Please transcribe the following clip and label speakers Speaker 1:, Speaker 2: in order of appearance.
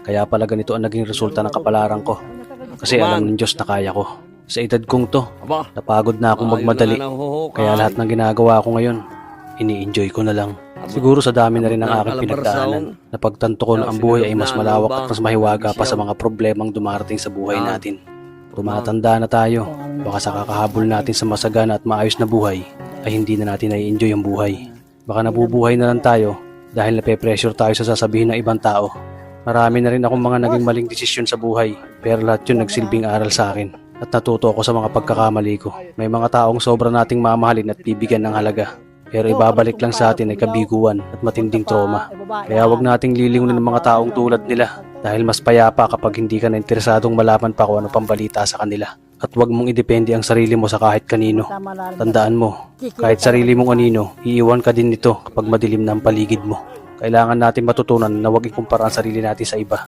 Speaker 1: Kaya pala ganito ang naging resulta ng kapalaran ko. Kasi alam ng Diyos na kaya ko. Sa edad kong to, napagod na akong magmadali. Kaya lahat ng ginagawa ko ngayon, ini-enjoy ko na lang. Siguro sa dami na rin ng aking pinagdaanan, napagtanto ko na ang buhay ay mas malawak at mas mahiwaga pa sa mga problemang dumarating sa buhay natin. Tumatanda na tayo, baka sa kakahabol natin sa masagana at maayos na buhay, ay hindi na natin nai-enjoy ang buhay. Baka nabubuhay na lang tayo dahil nape-pressure tayo sa sasabihin ng ibang tao. Marami na rin akong mga naging maling desisyon sa buhay, pero lahat yun nagsilbing aral sa akin. At natuto ako sa mga pagkakamali ko. May mga taong sobra nating mamahalin at bibigyan ng halaga. Pero ibabalik lang sa atin ay kabiguan at matinding trauma. Kaya wag nating lilingunin ng mga taong tulad nila dahil mas payapa kapag hindi ka na interesadong malaman pa kung ano pang balita sa kanila. At wag mong idepende ang sarili mo sa kahit kanino. Tandaan mo, kahit sarili mong anino, iiwan ka din nito kapag madilim na ang paligid mo. Kailangan natin matutunan na wag ikumpara ang sarili natin sa iba.